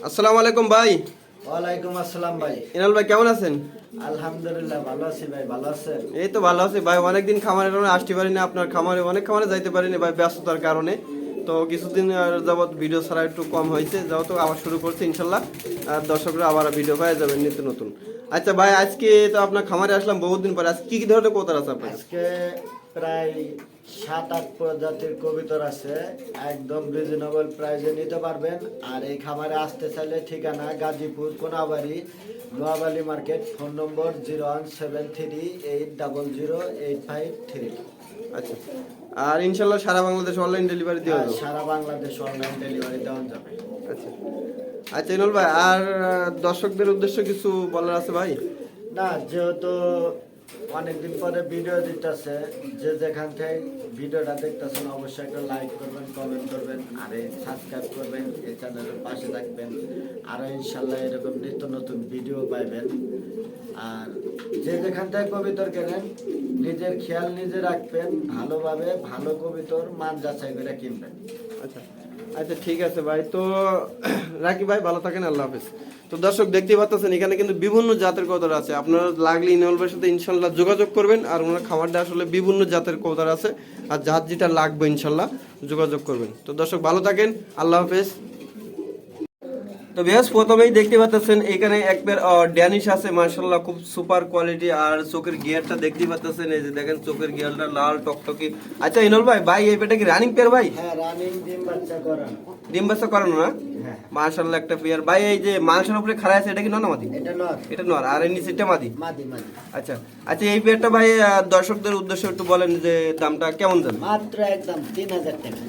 আসসালামু আলাইকুম ভাই। ওয়ালাইকুম আসসালাম ভাই। ইনাল ভাই কেমন আছেন? আলহামদুলিল্লাহ ভালো আছি ভাই, ভালো আছেন? এই তো ভালো আছি ভাই। অনেকদিন খামারে আসতে পারিনি, আপনার খামারে অনেক খামারে যাইতে পারিনি ভাই ব্যস্ততার কারণে। তো কিছুদিন যাবত ভিডিও ছাড়া একটু কম হয়েছে, যাও তো আবার শুরু করছি ইনশাল্লাহ। আর দর্শকরা আবার ভিডিও পেয়ে যাবেন নিত্য নতুন। আচ্ছা ভাই, আজকে তো আপনার খামারে আসলাম বহুদিন পরে। আজকে কি কি ধরনের কবুতর আছে আপনার? আজকে প্রায় 7-8 প্রজাতির কবুতর আছে, একদম রিজনেবল প্রাইসে নিতে পারবেন। আর এই খামারে আসতে চাইলে ঠিকানা গাজীপুর কোনাবাড়ি, নোয়াবালি মার্কেট। ফোন নম্বর 01738008533। আচ্ছা, আর ইনশাল্লাহ সারা বাংলাদেশ অনলাইন ডেলিভারি দেওয়া যাবে? সারা বাংলাদেশ অনলাইন ডেলিভারি দেওয়া যাবে। আচ্ছা আচ্ছা ইনাল ভাই, আর দর্শকদের উদ্দেশ্য কিছু বলার আছে ভাই? না, যেহেতু অনেকদিন পরে ভিডিও দিতেছে, যে যেখান থেকে ভিডিওটা দেখতেছেন অবশ্যই একটা লাইক করবেন, কমেন্ট করবেন, আর সাবস্ক্রাইব করবেন, এই চ্যানেলের পাশে থাকবেন। আরও ইনশাল্লাহ এরকম নিত্য নতুন ভিডিও পাইবেন। আর যে যেখান থেকে কবিতর কেনেন নিজের খেয়াল নিজে রাখবেন, ভালোভাবে ভালো কবিতর মান যাচাই করে কিনবেন। আচ্ছা আচ্ছা ঠিক আছে ভাই, তো রাখি ভাই, ভালো থাকেন, আল্লাহ হাফেজ। তো দর্শক দেখতে পাচ্ছেন এখানে কিন্তু বিভিন্ন জাতের কবুতর আছে। আপনারা লাগলে ইনাউল ভাইয়ের সাথে ইনশাল্লাহ যোগাযোগ করবেন। আর ওনার খামারটা আসলে বিভিন্ন জাতের কবুতর আছে, আর জাত যেটা লাগবে ইনশাল্লাহ যোগাযোগ করবেন। তো দর্শক ভালো থাকেন, আল্লাহ হাফেজ। তো বেশ প্রথমেই দেখতে পাচ্ছেন এখানে এক পেয়ার ড্যানিশ আছে, মার্শাল্লাহ খুব সুপার কোয়ালিটি। আর চোখের গিয়ারটা দেখতে পাচ্ছেন, এই যে দেখেন চোখের গিয়ারটা লাল টকটকি। আচ্ছা ইনল ভাই, ভাই এই পেয়ারটা কি রানিং পেয়ার ভাই? হ্যাঁ, রানিং ডিম বাচ্চা করানো। ডিম বাচ্চা করানো না? হ্যাঁ, মার্শাল্লাহ একটা পেয়ার ভাই। এই যে মাংসের উপরে খাড়া আছে, এটা কি নর না মাদি? এটা নর। এটা নর, আর এই নিচেরটা মাদি? মাদি মাদি। আচ্ছা আচ্ছা, এই পেয়ারটা ভাই দর্শকদের উদ্দেশ্যে একটু বলেন যে দামটা কেমন যাবে? মাত্র একদম 3000 টাকা।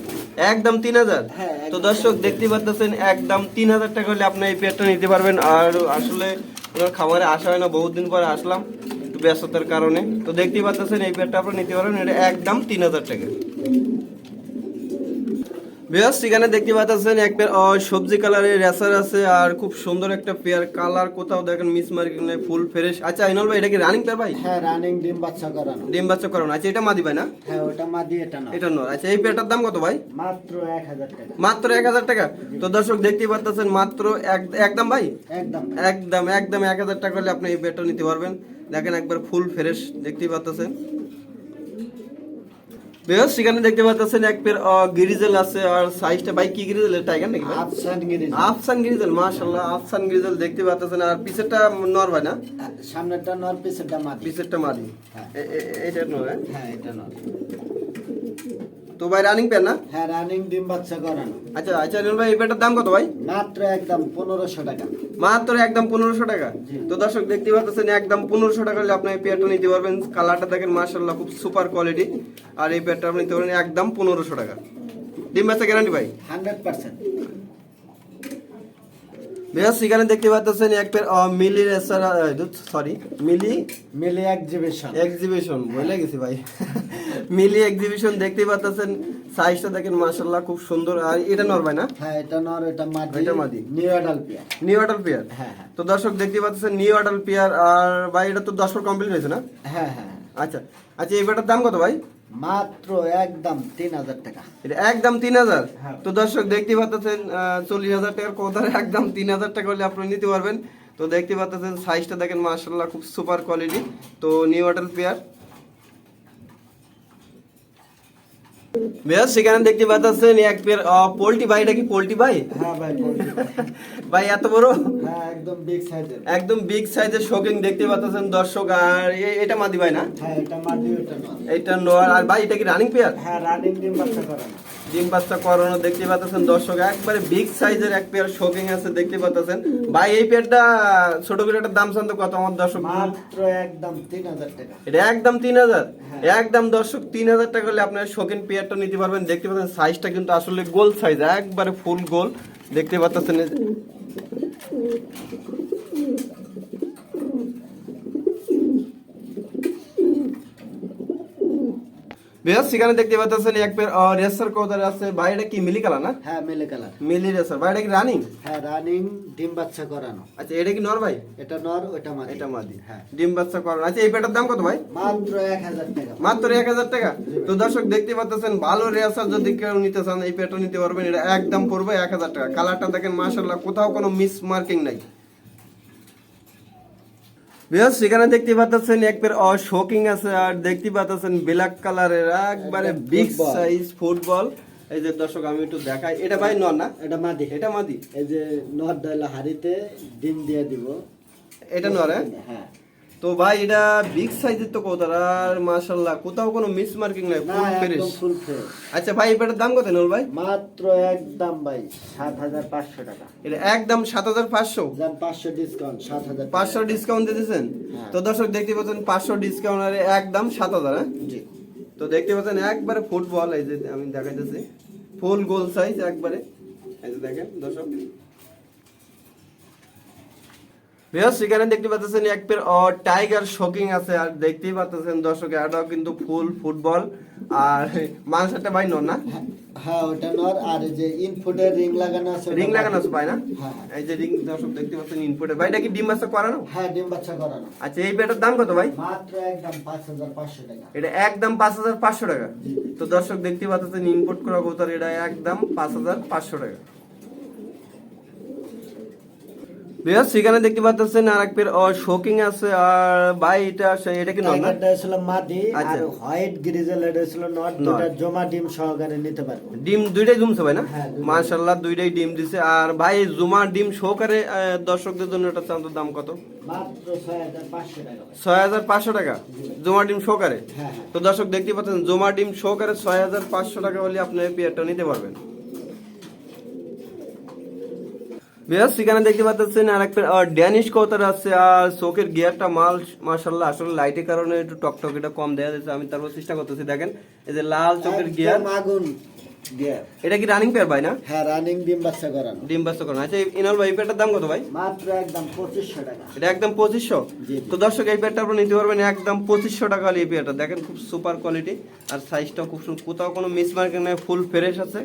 একদম 3000? হ্যাঁ, তো দর্শক দেখতে পাচ্ছেন একদম 3000 টাকা হলে আপনি এই পেয়ারটা নিতে পারবেন। আর আসলে ওনার খামারে আসা হয় না, বহুত দিন পরে আসলাম একটু ব্যস্ততার কারণে। তো দেখতেই পাচ্ছেন এই পেয়ারটা আপনি নিতে পারবেন, এটা একদম 3000 টাকা। বেশ, সেখানে দেখতে পাচ্ছেন এক পেয়ার সবজি কালারের রেসার আছে, আর খুব সুন্দর একটা পেয়ার। কালার কোথাও দেখেন মিস মার্কিং নেই, ফুল ফ্রেশ। আচ্ছা ইনল ভাই, এটা কি রানিং পেয়ার ভাই? হ্যাঁ, রানিং ডিম বাচ্চা করানো। ডিম বাচ্চা করানো। আচ্ছা এটা মাদি ভাই না? হ্যাঁ, ওটা মাদি, এটা না। এটা নর। আচ্ছা এই পেয়ারটার দাম কত ভাই? মাত্র 1000 টাকা। মাত্র 1000 টাকা। তো দর্শক দেখতেই পাচ্ছেন মাত্র একদম ভাই, একদম একদম একদম 1000 টাকা হলে আপনি এই পেয়ারটা নিতে পারবেন। দেখেন একবার ফুল ফ্রেশ দেখতেই পাচ্ছেন। বেশ, সেখানে দেখতে পাচ্ছেন এক পেয়ার গ্রিজেল আছে। আর সাইজটা ভাই কি গ্রিজেল, টাইগার নাকি ভাই? আফসান গিরিজ। আফসান গ্রিজেল, মাশাআল্লাহ আফসান গ্রিজেল দেখতে পাচ্ছেন। আর পিছেরটা নর ভাই না? সামনেরটা নর, পিছেরটা মাদি। পিছেরটা মাদি। হ্যাঁ। এইটা নর? হ্যাঁ, এটা নর। তো ভাই রানিং পেয়ার না? হ্যাঁ, রানিং ডিম বাচ্চা করানো। আচ্ছা আচ্ছা নিল ভাই, এই পেয়ারটার দাম কত ভাই? মাত্র একদম 1500 টাকা। মাত্র একদম 1500 টাকা। জি। তো দর্শক দেখতে পাচ্ছেন একদম 1500 টাকা হলে আপনি এই পেয়ারটা নিতে পারবেন। কালারটা দেখেন মাশাআল্লাহ খুব সুপার কোয়ালিটি। আর এই পেয়ারটা আপনি নিতে পারবেন একদম 1500 টাকা। ডিম বাচ্চা গ্যারান্টি ভাই? 100%। বেশ, সেখানে দেখতে পাচ্ছেন এক পেয়ার মিলি রেসার, সরি মিলি মিলি এক্সিবিশন। এক্সিবিশন বলে গেছি ভাই। মিলি এক্সিবিশন দেখতে পাচ্ছেন, সাইজটা দেখেন মাশাআল্লাহ খুব সুন্দর। আর এটা নর ভাই না? হ্যাঁ, এটা নর, এটা মাদি। এটা মাদি। New adult pair. New adult pair. হ্যাঁ হ্যাঁ। তো দর্শক দেখতে পাচ্ছেন নিউ অ্যাডাল্ট পেয়ার। আর ভাই এটা তো 10 কমপ্লিট হয়েছে না? হ্যাঁ হ্যাঁ। আচ্ছা আচ্ছা, এই পেয়ারটার দাম কত ভাই? মাত্র একদম 3000 টাকা। এটা একদম 3000। হ্যাঁ। তো দর্শক দেখতে পাচ্ছেন 40,000 টাকার কোথার একদম 3000 টাকা হলে আপনি নিতে পারবেন। তো দেখতে পাচ্ছেন সাইজটা দেখেন মাশাআল্লাহ খুব সুপার কোয়ালিটি। তো নিউ অ্যাডাল্ট পেয়ার। বেশ, সেখানে দেখতে পাচ্ছেন এক পেয়ার পোল্ট্রি ভাই। এটা কি পোল্ট্রি ভাই? হ্যাঁ ভাই, বলছি। ভাই এত বড়? হ্যাঁ, একদম বিগ সাইজের। একদম বিগ সাইজের শোকিং দেখতে পাচ্ছেন দর্শক। আর এটা মাদি ভাই না? হ্যাঁ, এটা মাদি, এটা নর। এটা নর। আর ভাই এটা কি রানিং পেয়ার? হ্যাঁ, রানিং ডিম বাচ্চা করানো। ডিম বাচ্চা করানো দেখতে পাচ্ছেন দর্শক। একবারে বিগ সাইজের এক পেয়ার শোকিং আছে দেখতে পাচ্ছেন। ভাই এই পেয়ারটা ছোট পেয়ারটার দাম জানতো কত আমার দর্শক? মাত্র একদম 3000 টাকা। এটা একদম 3000। হ্যাঁ। একদম দর্শক 3000 টাকা হলে আপনার শোকিং পেয়ারটা নিতে পারবেন। দেখতে পাচ্ছেন সাইজটা কিন্তু আসলে গোল সাইজ, একবারে ফুল গোল দেখতে পাচ্ছেন। বেশ সেখানে দেখতে পাচ্ছেন এক পেয়ার রেসার কবুতর আছে ভাই, এটা কি মিলি কালার না? হ্যাঁ মিলে কালার। মিলি রেসার ভাই, এটা কি রানিং? হ্যাঁ রানিং, ডিম বাচ্চা করানো। আচ্ছা এটা কি নর ভাই? এটা নর, ওটা মাদি। এটা মাদি, হ্যাঁ। ডিম বাচ্চা করানো। আচ্ছা এই পেয়ারটার দাম কত ভাই? মাত্র 1000 টাকা। মাত্র 1000 টাকা। তো দর্শক দেখতে পাচ্ছেন ভালো রেসার যদি কেউ নিতে চান এই পেয়ারটা নিতে পারবেন, এটা একদম পড়বে 1000 টাকা। কালারটা দেখেন মাশাআল্লাহ, কোথাও কোনো মিস মার্কিং নাই। বেশ সেখানে দেখতে পাচ্ছেন এক পেয়ার শোকিং আছে, আর দেখতে পাচ্ছেন ব্ল্যাক কালারের একবারে বিগ ফুটবল। Size football. এই যে দর্শক আমি একটু দেখাই, এটা ভাই নর না? এটা মাদি। এটা মাদি। এই যে নর ডালা হাড়িতে ডিম দিয়ে দিব। এটা নর? হ্যাঁ। হ্যাঁ। তো ভাই এটা বিগ সাইজের তো কবুতর, আর মাশাআল্লাহ কোথাও কোনো মিস মার্কিং নাই, না ফুল ফ্রেশ। একদম ফুল ফ্রেশ। আচ্ছা ভাই এই পেয়ারটার দাম কত নল ভাই? মাত্র একদম ভাই 7500 টাকা। এটা একদম 7500। জান 500 ডিসকাউন্ট 7000। 500 ডিসকাউন্ট দিতেছেন? হ্যাঁ। তো দর্শক দেখতে পাচ্ছেন 500 ডিসকাউন্ট আর একদম 7000। হ্যাঁ জি। তো দেখতে পাচ্ছেন একবারে ফুটবল, এই যে আমি দেখাইতেছি ফুল গোল সাইজ একবারে, এই যে দেখেন দর্শক। বেশ সেখানে দেখতে পাচ্ছেন এক পেয়ার টাইগার শোকিং আছে, আর দেখতেই পাচ্ছেন দর্শক এটাও কিন্তু ফুল ফুটবল। আর মাংসটা ভাই নর না? হ্যাঁ ওটা নর। আর এই যে ইনপুটের রিং লাগানো আছে। রিং লাগানো আছে ভাই না? হ্যাঁ। এই যে রিং দর্শক দেখতে পাচ্ছেন ইনপুটে। ভাই এটা কি ডিম বাচ্চা করানো? হ্যাঁ ডিম বাচ্চা করানো। আচ্ছা এই পেয়ারটার দাম কত ভাই? মাত্র একদম 5500 টাকা। এটা একদম 5500 টাকা। তো দর্শক দেখতে পাচ্ছেন ইনপুট করা কবুতর, এটা একদম 5500 টাকা। বেশ সেখানে দেখতে পাচ্ছেন আর এক পেয়ার শোকিং আছে, আর ভাই এটা কি নর না? টাইগারটা ছিল মাদি। আচ্ছা। আর হোয়াইট গ্রিজেল এটা ছিল নর। দুটো জমা ডিম সহকারে নিতে পারবো। ডিম দুইটাই জমছে ভাই না? হ্যাঁ, দুইটাই। মাশাআল্লাহ দুইটাই ডিম দিছে। আর ভাই জুমা ডিম সহকারে দর্শকদের জন্য এটা চাঁদের দাম কত? মাত্র 6500 টাকা। 6500 টাকা জুমা ডিম সহকারে। হ্যাঁ হ্যাঁ। তো দর্শক দেখতে পাচ্ছেন জুমা ডিম সহকারে 6500 টাকা হলে আপনি এই পেয়ারটা নিতে পারবেন। বেশ সেখানে দেখতে পাচ্ছেন আর একটা ড্যানিশ কবুতর আছে, আর চোখের গিয়ারটা মাশাআল্লাহ আসলে লাইটের কারণে একটু টকটক এটা কম দেয়া যাচ্ছে, আমি তারপর চেষ্টা করতেছি। দেখেন এই যে লাল চোখের গিয়ার, একদম আগুন গিয়ার। এটা কি রানিং পেয়ার ভাই না? হ্যাঁ রানিং ডিম বাচ্চা করানো। ডিম বাচ্চা করেন। আচ্ছা ইনাল ভাই এই পেয়ারটার দাম কত ভাই? মাত্র একদম 2500 টাকা। এটা একদম 2500। জি। তো দর্শক এই পেয়ারটা আপনি নিতে পারবেন একদম 2500 টাকা হলে। এই পেয়ারটা দেখেন খুব সুপার কোয়ালিটি, আর সাইজটাও খুব সুন্দর, কোথাও কোনো মিস মার্কিং নাই, ফুল ফ্রেশ আছে।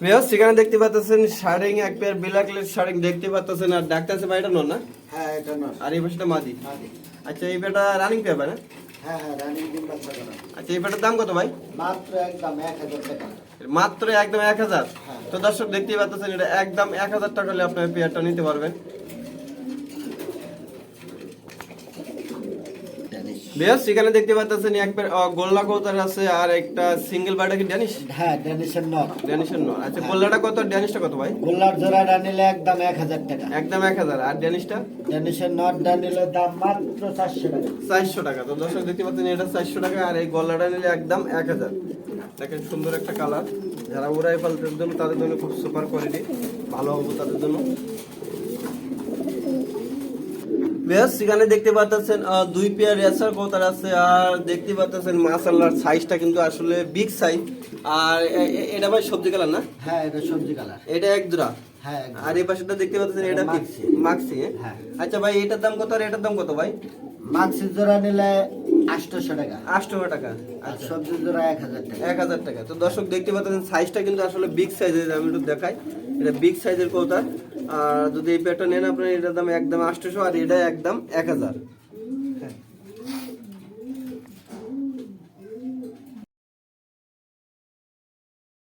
বেশ সেখানে দেখতে পাচ্ছেন শার্টিং এক পেয়ার বিলাকলের শার্টিং দেখতে পাচ্ছেন, আর ডাক্তার আছে ভাই এটা নর না? হ্যাঁ এটা নর। আর এই পাশেটা মাদি। মাদি। আচ্ছা এই পেয়ারটা রানিং পেয়ার ভাই না? হ্যাঁ হ্যাঁ রানিং ডিম বাচ্চা করানো। আচ্ছা এই পেয়ারটার দাম কত ভাই? মাত্র একদম 1000 টাকা। মাত্র একদম 1000। হ্যাঁ। তো দর্শক দেখতেই পাচ্ছেন এটা একদম 1000 টাকা হলে আপনার পেয়ারটা নিতে পারবেন। বেশ সেখানে দেখতে পাচ্ছেন এক পেয়ার গোল্লা কবুতর আছে, আর একটা সিঙ্গেল বার্ডা কি ড্যানিশ? হ্যাঁ ড্যানিশের নর। ড্যানিশের নর। আচ্ছা গোল্লাটা কত, ড্যানিশটা কত ভাই? গোল্লার জোড়াটা নিলে একদম 1000 টাকা। একদম 1000। আর ড্যানিশটা? ড্যানিশের নরটা নিলে দাম মাত্র 400 টাকা। 400 টাকা। তো দর্শক দেখতে পাচ্ছেন এটা 400 টাকা, আর এই গলাটা নিলে একদম 1000। দেখেন সুন্দর একটা কালার, যারা উড়াই পালতের জন্য তাদের জন্য খুব সুপার কোয়ালিটি, ভালো হবে তাদের জন্য। বেশ সেখানে দেখতে পাচ্ছেন দুই পেয়ার রেসার কবুতর আছে, আর দেখতে পাচ্ছেন মাশাআল্লাহর সাইজটা কিন্তু আসলে বিগ সাইজ। আর এটা ভাই সবজি কালার না? হ্যাঁ এটা সবজি কালার। এটা এক জোড়া। হ্যাঁ একদম। আর এই পাশেটা দেখতে পাচ্ছেন এটা মাক্সি। মাক্সি। হ্যাঁ। আচ্ছা ভাই এটার দাম কত আর এটার দাম কত ভাই? মাক্সির জোড়া নিলে 800 টাকা। 800 টাকা। আর আচ্ছা সবজির জোড়া 1000 টাকা। 1000 টাকা। তো দর্শক দেখতে পাচ্ছেন সাইজটা কিন্তু আসলে বিগ সাইজের, আমি একটু দেখাই, এটা বিগ সাইজের কবুতর। আর যদি এই পেয়ারটা নেন আপনার এটার দাম একদম 800, আর এটা একদম 1000।